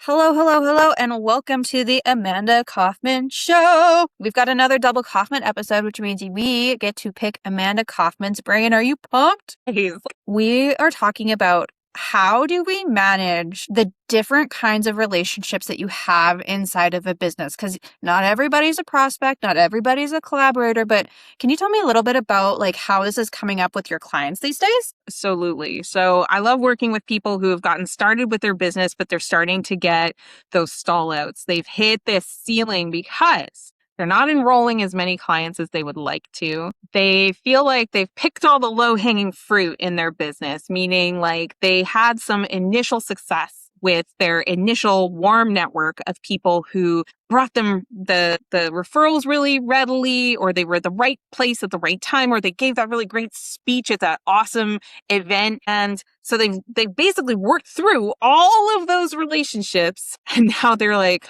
Hello, hello, hello, and welcome to the Amanda Kaufman Show. We've got another double Kaufman episode, which means we get to pick Amanda Kaufman's brain. Are you pumped? We are talking about how do we manage the different kinds of relationships that you have inside of a business? Because not everybody's a prospect, not everybody's a collaborator, but can you tell me a little bit about how this is coming up with your clients these days? Absolutely. So I love working with people who have gotten started with their business, but they're starting to get those stall outs. They've hit this ceiling because they're not enrolling as many clients as they would like to. They feel like they've picked all the low-hanging fruit in their business, meaning like they had some initial success with their initial warm network of people who brought them the referrals really readily, or they were at the right place at the right time, or they gave that really great speech at that awesome event. And so they've basically worked through all of those relationships, and now they're like,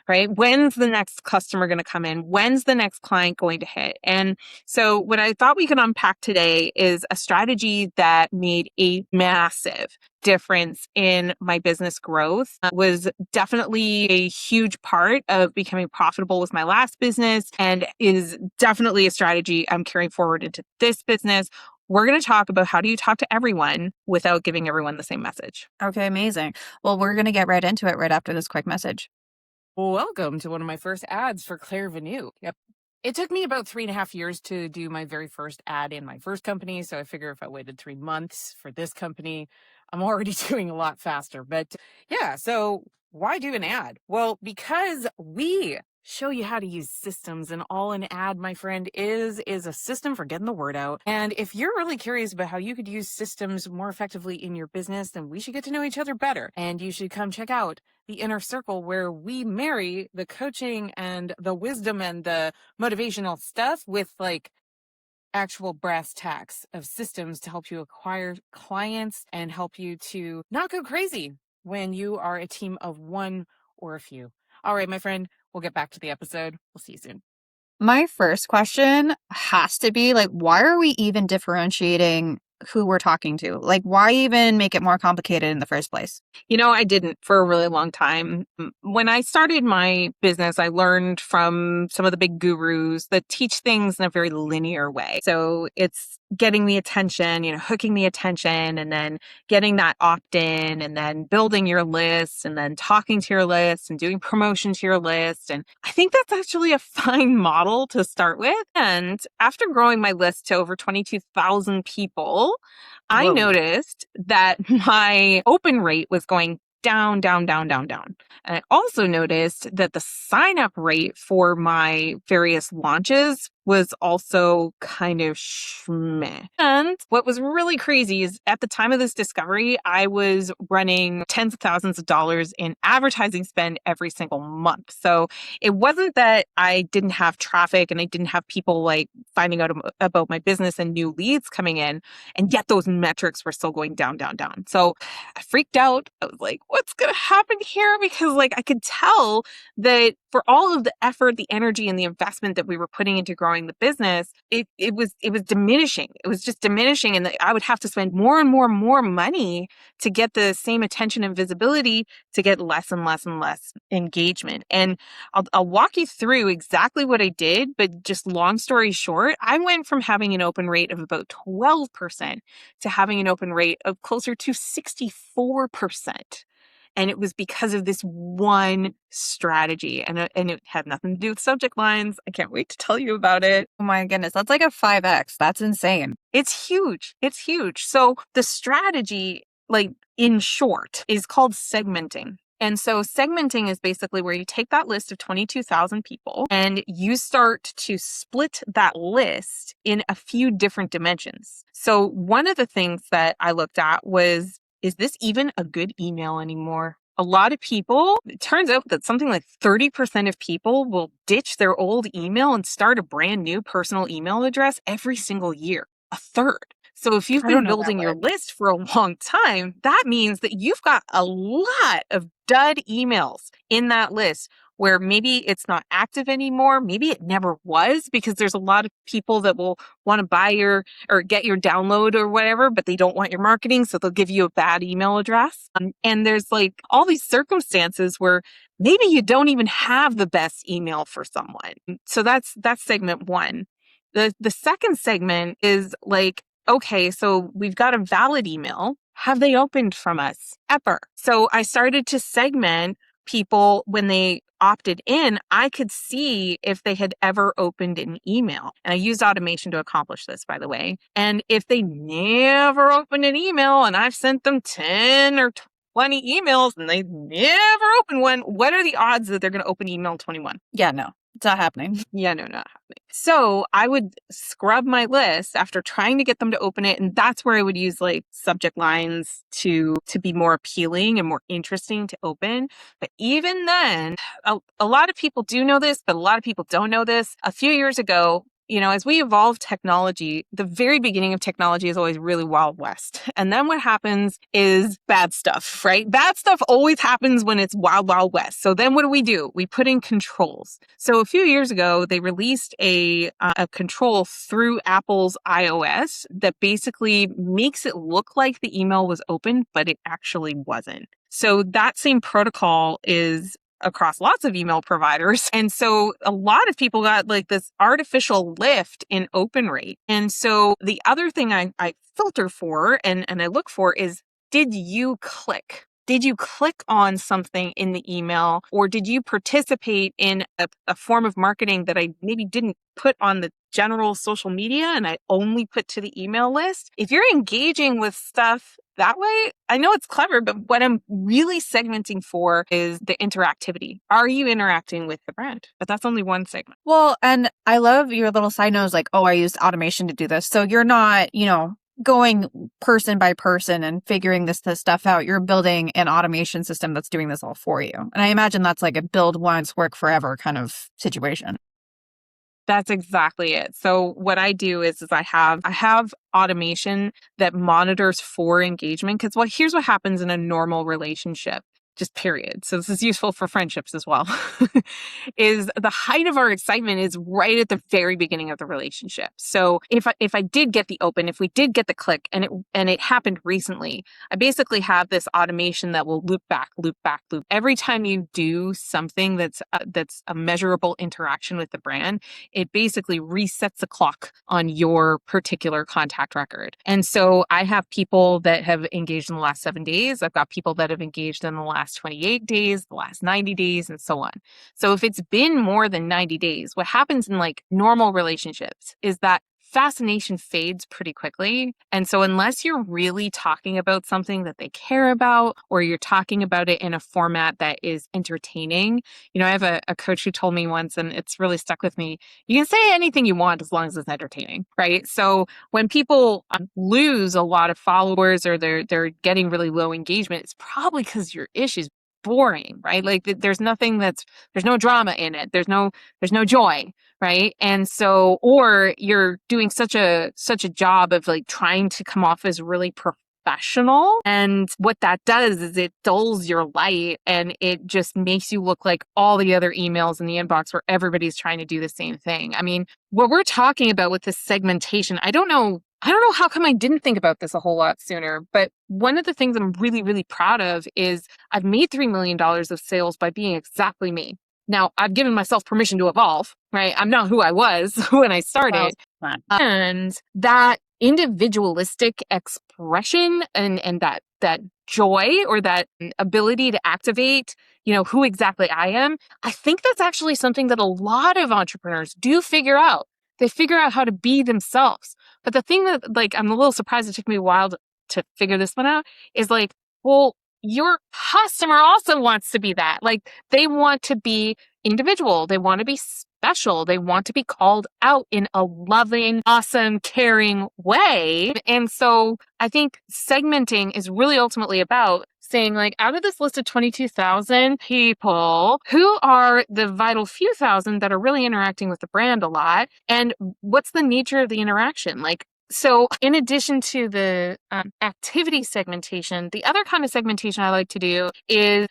right? When's the next customer going to come in? When's the next client going to hit? And so what I thought we could unpack today is a strategy that made a massive difference in my business growth. Was definitely a huge part of becoming profitable with my last business, and is definitely a strategy I'm carrying forward into this business. We're going to talk about how do you talk to everyone without giving everyone the same message. Okay, amazing. Well, we're going to get right into it right after this quick message. Welcome to one of my first ads for Clairvenu. Yep. It took me about 3.5 years to do my very first ad in my first company. So I figure if I waited 3 months for this company, I'm already doing a lot faster. But yeah, so why do an ad? Well, because we show you how to use systems, and all an ad, my friend, is a system for getting the word out. And if you're really curious about how you could use systems more effectively in your business, then we should get to know each other better. And you should come check out the Inner Circle, where we marry the coaching and the wisdom and the motivational stuff with actual brass tacks of systems to help you acquire clients and help you to not go crazy when you are a team of one or a few. All right, my friend, we'll get back to the episode. We'll see you soon. My first question has to be why are we even differentiating who we're talking to? Why even make it more complicated in the first place? I didn't for a really long time. When I started my business, I learned from some of the big gurus that teach things in a very linear way. So it's getting the attention, hooking the attention, and then getting that opt-in, and then building your list, and then talking to your list, and doing promotion to your list. And I think that's actually a fine model to start with. And after growing my list to over 22,000 people, I noticed that my open rate was going down, down, down, down, down. And I also noticed that the sign up rate for my various launches was also kind of schmeh. And what was really crazy is at the time of this discovery, I was running tens of thousands of dollars in advertising spend every single month. So it wasn't that I didn't have traffic and I didn't have people finding out about my business and new leads coming in, and yet those metrics were still going down, down, down. So I freaked out. I was like, what's going to happen here? Because I could tell that for all of the effort, the energy, and the investment that we were putting into growing the business, it was diminishing. It was just diminishing, and I would have to spend more and more and more money to get the same attention and visibility, to get less and less and less engagement. And I'll walk you through exactly what I did, but just long story short, I went from having an open rate of about 12% to having an open rate of closer to 64%. And it was because of this one strategy. And it had nothing to do with subject lines. I can't wait to tell you about it. Oh my goodness, that's like a 5x. That's insane. It's huge. It's huge. So the strategy, in short, is called segmenting. And so segmenting is basically where you take that list of 22,000 people and you start to split that list in a few different dimensions. So one of the things that I looked at was, is this even a good email anymore? A lot of people, it turns out that something like 30% of people will ditch their old email and start a brand new personal email address every single year. A third. So if you've been building your list for a long time, that means that you've got a lot of dud emails in that list where maybe it's not active anymore. Maybe it never was, because there's a lot of people that will want to buy your or get your download or whatever, but they don't want your marketing. So they'll give you a bad email address. And there's like all these circumstances where maybe you don't even have the best email for someone. So that's segment one. The second segment is like, okay, so we've got a valid email. Have they opened from us ever? So I started to segment people when they opted in. I could see if they had ever opened an email. And I used automation to accomplish this, by the way. And if they never opened an email and I've sent them 10 or 20 emails and they never open one, what are the odds that they're going to open email 21? Yeah, no, it's not happening. Yeah, no, not happening. So I would scrub my list after trying to get them to open it. And that's where I would use like subject lines to be more appealing and more interesting to open. But even then, a lot of people do know this, but a lot of people don't know this. A few years ago, as we evolve technology, the very beginning of technology is always really Wild West. And then what happens is bad stuff, right? Bad stuff always happens when it's Wild, Wild West. So then what do? We put in controls. So a few years ago, they released a control through Apple's iOS that basically makes it look like the email was open, but it actually wasn't. So that same protocol is across lots of email providers. And so a lot of people got like this artificial lift in open rate. And so the other thing I filter for and I look for is, did you click? Did you click on something in the email, or did you participate in a form of marketing that I maybe didn't put on the general social media and I only put to the email list? If you're engaging with stuff that way, I know it's clever, but what I'm really segmenting for is the interactivity. Are you interacting with the brand? But that's only one segment. Well, and I love your little side notes like, oh, I used automation to do this. So you're not, going person by person and figuring this stuff out. You're building an automation system that's doing this all for you. And I imagine that's like a build once, work forever kind of situation. That's exactly it. So what I do is I have automation that monitors for engagement, because here's what happens in a normal relationship. Just period. So this is useful for friendships as well, is the height of our excitement is right at the very beginning of the relationship. So if I did get the open, if we did get the click and it happened recently, I basically have this automation that will loop back. Every time you do something that's a measurable interaction with the brand, it basically resets the clock on your particular contact record. And so I have people that have engaged in the last 7 days. I've got people that have engaged in the last 28 days, the last 90 days, and so on. So if it's been more than 90 days, what happens in like normal relationships is that fascination fades pretty quickly. And so unless you're really talking about something that they care about, or you're talking about it in a format that is entertaining, I have a coach who told me once, and it's really stuck with me, you can say anything you want as long as it's entertaining, right? So when people lose a lot of followers or they're getting really low engagement, it's probably because your issue's boring, right? Like there's no drama in it. There's no joy. Right. And so, or you're doing such a job of like trying to come off as really professional. And what that does is it dulls your light and it just makes you look like all the other emails in the inbox where everybody's trying to do the same thing. I mean, what we're talking about with this segmentation, I don't know how come I didn't think about this a whole lot sooner, but one of the things I'm really, really proud of is I've made $3 million of sales by being exactly me. Now, I've given myself permission to evolve, right? I'm not who I was when I started. Wow. And that individualistic expression and that joy or that ability to activate, who exactly I am, I think that's actually something that a lot of entrepreneurs do figure out. They figure out how to be themselves. But the thing that, like, I'm a little surprised it took me a while to figure this one out is like, well, your customer also wants to be that. Like, they want to be individual. They want to be special. They want to be called out in a loving, awesome, caring way. And so I think segmenting is really ultimately about saying, like, out of this list of 22,000 people, who are the vital few thousand that are really interacting with the brand a lot? And what's the nature of the interaction? Like, So in addition to the activity segmentation, the other kind of segmentation I like to do is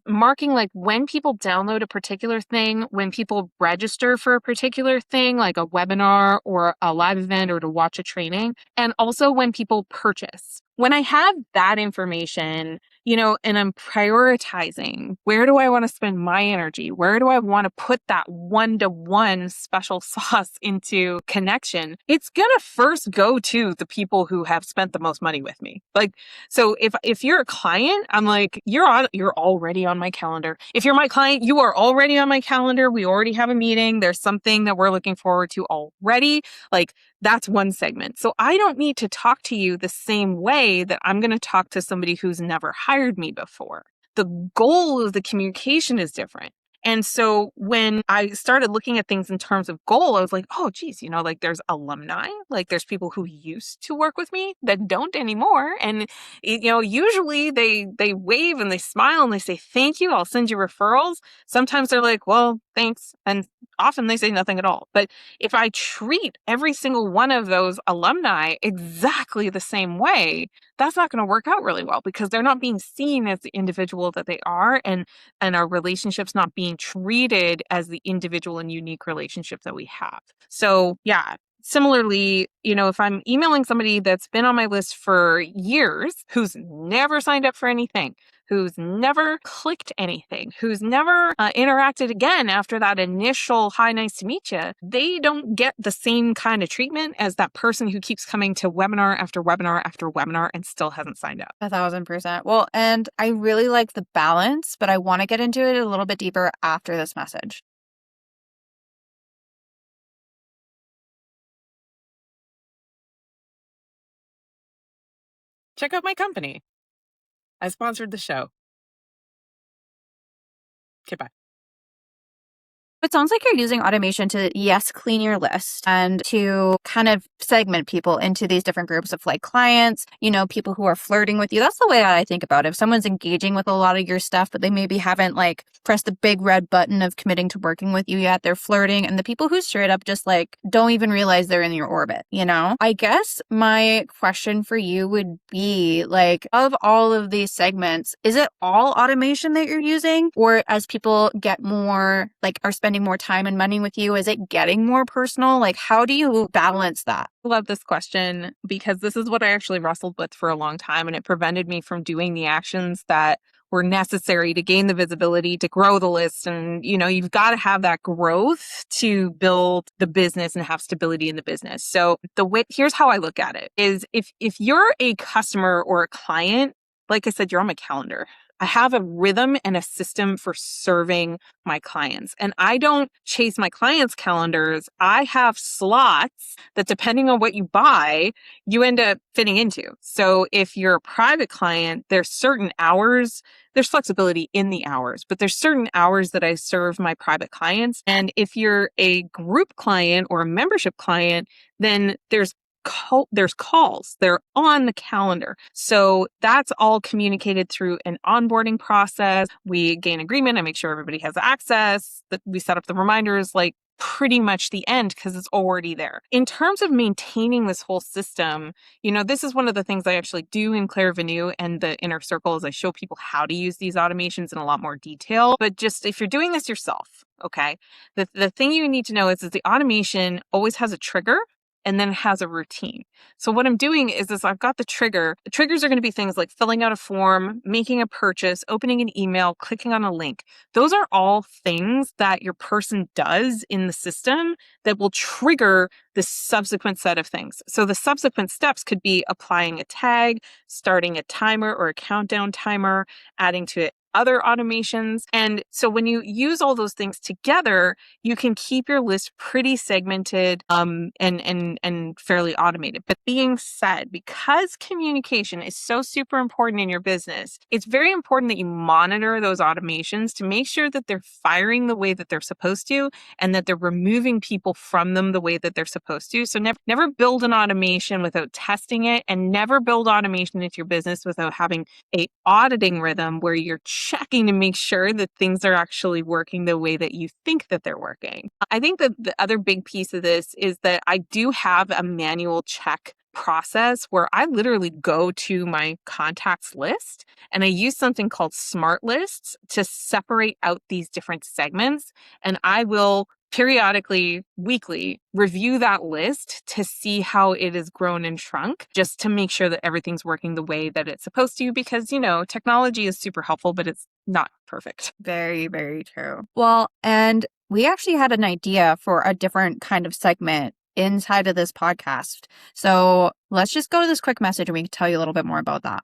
marking like when people download a particular thing, when people register for a particular thing, like a webinar or a live event or to watch a training, and also when people purchase. When I have that information, and I'm prioritizing, where do I want to spend my energy? Where do I want to put that one-to-one special sauce into connection? It's going to first go to the people who have spent the most money with me. So if you're a client, I'm like, you're already on my calendar. If you're my client, you are already on my calendar. We already have a meeting. There's something that we're looking forward to already. That's one segment. So I don't need to talk to you the same way that I'm going to talk to somebody who's never hired me before. The goal of the communication is different. And so when I started looking at things in terms of goal, I was like, oh, geez, there's alumni, there's people who used to work with me that don't anymore. And, usually they wave and they smile and they say, thank you, I'll send you referrals. Sometimes they're like, well, thanks. And often they say nothing at all. But if I treat every single one of those alumni exactly the same way, that's not going to work out really well because they're not being seen as the individual that they are, and our relationships not being treated as the individual and unique relationship that we have. So yeah, similarly, if I'm emailing somebody that's been on my list for years, who's never signed up for anything, who's never clicked anything, who's never interacted again after that initial hi, nice to meet you, they don't get the same kind of treatment as that person who keeps coming to webinar after webinar after webinar and still hasn't signed up. 1,000%. Well, and I really like the balance, but I want to get into it a little bit deeper after this message. Check out my company. I sponsored the show. Okay, bye. It sounds like you're using automation to, yes, clean your list and to kind of segment people into these different groups of clients, people who are flirting with you. That's the way I think about it. If someone's engaging with a lot of your stuff, but they maybe haven't pressed the big red button of committing to working with you yet, they're flirting. And the people who straight up just don't even realize they're in your orbit, I guess my question for you would be of all of these segments, is it all automation that you're using? Or as people get more, are spending more time and money with you, is it getting more personal? How do you balance that? I love this question because this is what I actually wrestled with for a long time, and it prevented me from doing the actions that were necessary to gain the visibility, to grow the list. And, you've got to have that growth to build the business and have stability in the business. So here's how I look at it is if you're a customer or a client, like I said, you're on my calendar. I have a rhythm and a system for serving my clients. And I don't chase my clients' calendars. I have slots that, depending on what you buy, you end up fitting into. So if you're a private client, there's certain hours, there's flexibility in the hours, but there's certain hours that I serve my private clients. And if you're a group client or a membership client, then there's calls. They're on the calendar. So that's all communicated through an onboarding process. We gain agreement. I make sure everybody has access, that we set up the reminders, pretty much the end because it's already there. In terms of maintaining this whole system, this is one of the things I actually do in Clairvenu and the inner circle is I show people how to use these automations in a lot more detail. But just if you're doing this yourself, okay, the thing you need to know is that the automation always has a trigger and then it has a routine. So what I'm doing is I've got the trigger. The triggers are going to be things like filling out a form, making a purchase, opening an email, clicking on a link. Those are all things that your person does in the system that will trigger the subsequent set of things. So the subsequent steps could be applying a tag, starting a timer or a countdown timer, adding to it other automations. And so when you use all those things together, you can keep your list pretty segmented and fairly automated. But being said, because communication is so super important in your business, it's very important that you monitor those automations to make sure that they're firing the way that they're supposed to and that they're removing people from them the way that they're supposed to. So never build an automation without testing it, and never build automation into your business without having a auditing rhythm where you're checking to make sure that things are actually working the way that you think that they're working. I think that the other big piece of this is that I do have a manual check process where I literally go to my contacts list and I use something called smart lists to separate out these different segments. And I will periodically, weekly, review that list to see how it has grown and shrunk, just to make sure that everything's working the way that it's supposed to, because, technology is super helpful, but it's not perfect. Very, very true. Well, and we actually had an idea for a different kind of segment inside of this podcast. So let's just go to this quick message and we can tell you a little bit more about that.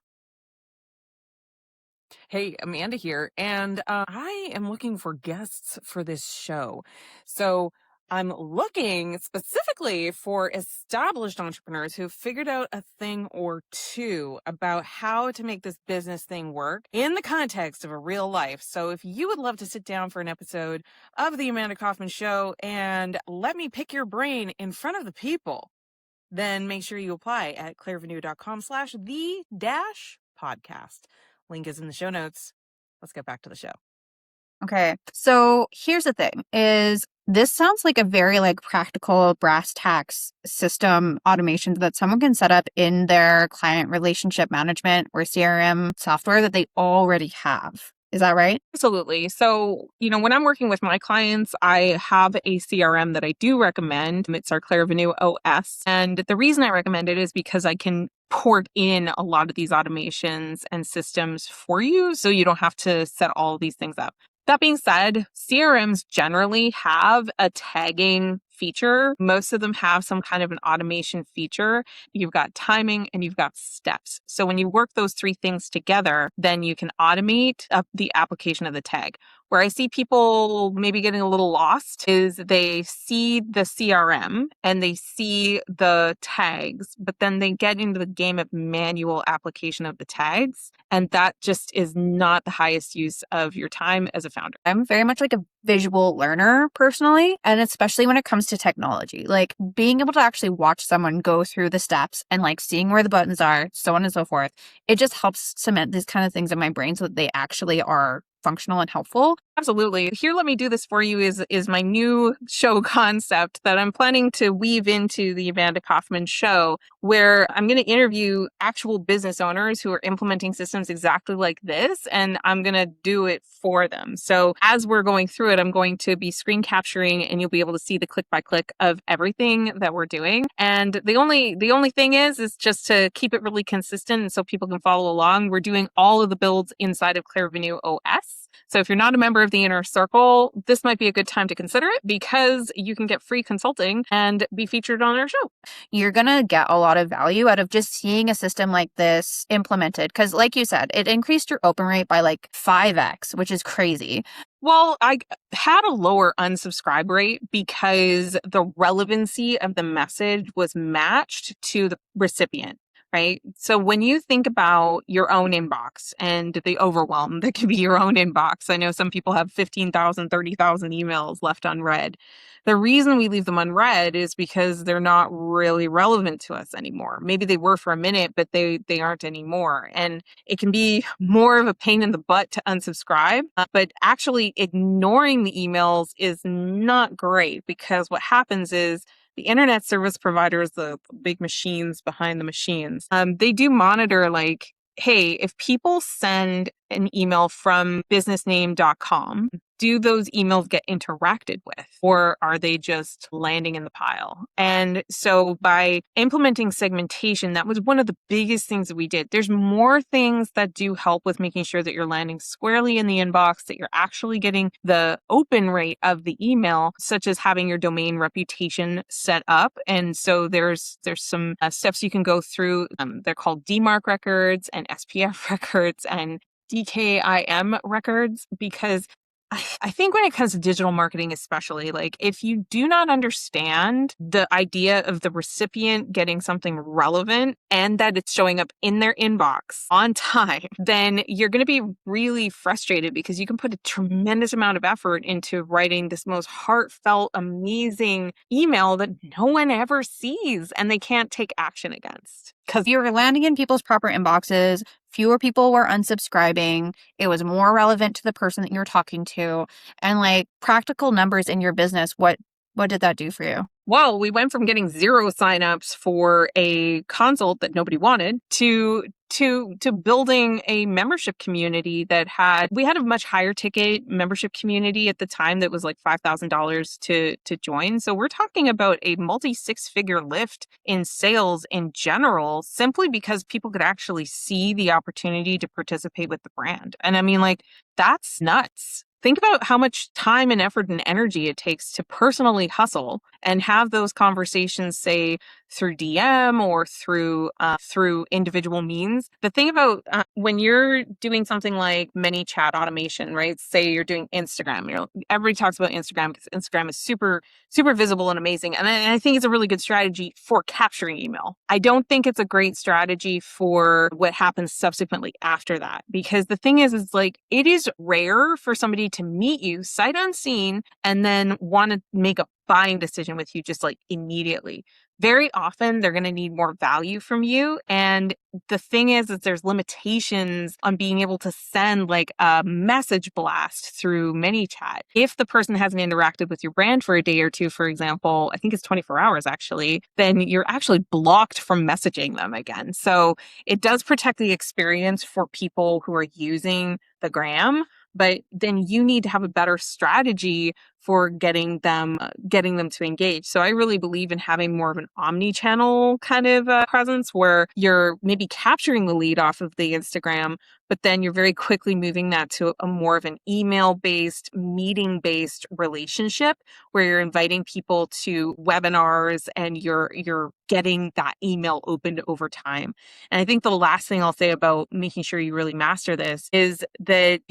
Hey, Amanda here, and I am looking for guests for this show. So I'm looking specifically for established entrepreneurs who've figured out a thing or two about how to make this business thing work in the context of a real life. So if you would love to sit down for an episode of the Amanda Kaufman Show and let me pick your brain in front of the people, then make sure you apply at clairvenu.com/the-podcast. Link is in the show notes. Let's get back to the show. Okay. So here's the thing is this sounds like a very practical brass tacks system automation that someone can set up in their client relationship management or CRM software that they already have. Is that right? Absolutely. So, when I'm working with my clients, I have a CRM that I do recommend. It's our Clairvenu OS. And the reason I recommend it is because I can port in a lot of these automations and systems for you, so you don't have to set all of these things up. That being said, CRMs generally have a tagging feature. Most of them have some kind of an automation feature. You've got timing and you've got steps. So when you work those three things together, then you can automate the application of the tag. Where I see people maybe getting a little lost is they see the CRM and they see the tags, but then they get into the game of manual application of the tags. And that just is not the highest use of your time as a founder. I'm very much like a visual learner personally, and especially when it comes to technology, being able to actually watch someone go through the steps and seeing where the buttons are, so on and so forth. It just helps cement these kind of things in my brain so that they actually are functional and helpful. Absolutely. Here, Let Me Do This For You is my new show concept that I'm planning to weave into the Amanda Kaufman Show, where I'm going to interview actual business owners who are implementing systems exactly like this, and I'm going to do it for them. So as we're going through it, I'm going to be screen capturing, and you'll be able to see the click by click of everything that we're doing. And the only thing is just to keep it really consistent, and so people can follow along. We're doing all of the builds inside of Clairvenu OS. So if you're not a member of the inner circle, this might be a good time to consider it, because you can get free consulting and be featured on our show. You're going to get a lot of value out of just seeing a system like this implemented. Because like you said, it increased your open rate by 5x, which is crazy. Well, I had a lower unsubscribe rate because the relevancy of the message was matched to the recipient. Right? So when you think about your own inbox and the overwhelm that can be your own inbox, I know some people have 15,000, 30,000 emails left unread. The reason we leave them unread is because they're not really relevant to us anymore. Maybe they were for a minute, but they aren't anymore. And it can be more of a pain in the butt to unsubscribe, but actually ignoring the emails is not great, because what happens is the internet service providers, the big machines behind the machines, they do monitor hey, if people send an email from businessname.com, do those emails get interacted with, or are they just landing in the pile? And so by implementing segmentation, that was one of the biggest things that we did. There's more things that do help with making sure that you're landing squarely in the inbox, that you're actually getting the open rate of the email, such as having your domain reputation set up. And so there's some steps you can go through. They're called DMARC records and SPF records and DKIM records, because I think when it comes to digital marketing, especially, if you do not understand the idea of the recipient getting something relevant and that it's showing up in their inbox on time, then you're going to be really frustrated, because you can put a tremendous amount of effort into writing this most heartfelt, amazing email that no one ever sees and they can't take action against. Because you were landing in people's proper inboxes, fewer people were unsubscribing, it was more relevant to the person that you're talking to, and practical numbers in your business, what did that do for you? Well, we went from getting 0 signups for a consult that nobody wanted to building a membership community we had a much higher ticket membership community at the time that was like $5,000 to join. So we're talking about a multi-6-figure lift in sales in general, simply because people could actually see the opportunity to participate with the brand. And I mean, like, that's nuts. Think about how much time and effort and energy it takes to personally hustle and have those conversations, say through DM or through individual means. The thing about when you're doing something like many chat automation, right? Say you're doing Instagram. Everybody talks about Instagram because Instagram is super visible and amazing, and I think it's a really good strategy for capturing email. I don't think it's a great strategy for what happens subsequently after that, because the thing is like, it is rare for somebody to meet you sight unseen and then want to make a buying decision with you just like immediately. Very often they're going to need more value from you. And the thing is there's limitations on being able to send like a message blast through ManyChat. If the person hasn't interacted with your brand for a day or two, for example, I think it's 24 hours actually, then you're actually blocked from messaging them again. So it does protect the experience for people who are using the gram, but then you need to have a better strategy for getting them to engage. So I really believe in having more of an omni-channel kind of presence, where you're maybe capturing the lead off of the Instagram, but then you're very quickly moving that to a more of an email-based, meeting-based relationship, where you're inviting people to webinars and you're getting that email opened over time. And I think the last thing I'll say about making sure you really master this is that,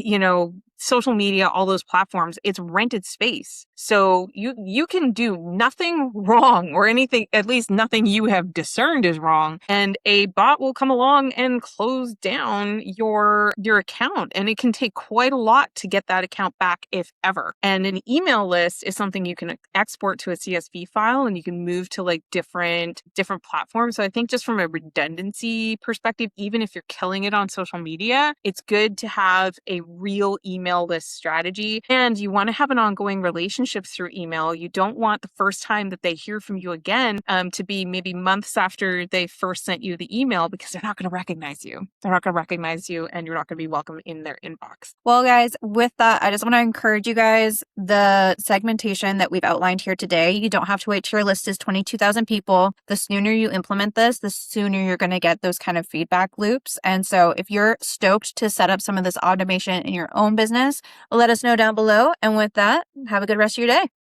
social media, all those platforms, it's rented space. So you can do nothing wrong, or anything, at least nothing you have discerned is wrong, and a bot will come along and close down your account. And it can take quite a lot to get that account back, if ever. And an email list is something you can export to a CSV file, and you can move to like different platforms. So I think just from a redundancy perspective, even if you're killing it on social media, it's good to have a real email list strategy. And you want to have an ongoing relationship through email. You don't want the first time that they hear from you again to be maybe months after they first sent you the email, because they're not going to recognize you. They're not going to recognize you, and you're not going to be welcome in their inbox. Well, guys, with that, I just want to encourage you guys, the segmentation that we've outlined here today, you don't have to wait till your list is 22,000 people. The sooner you implement this, the sooner you're going to get those kind of feedback loops. And so if you're stoked to set up some of this automation in your own business, let us know down below. And with that, have a good rest of your day.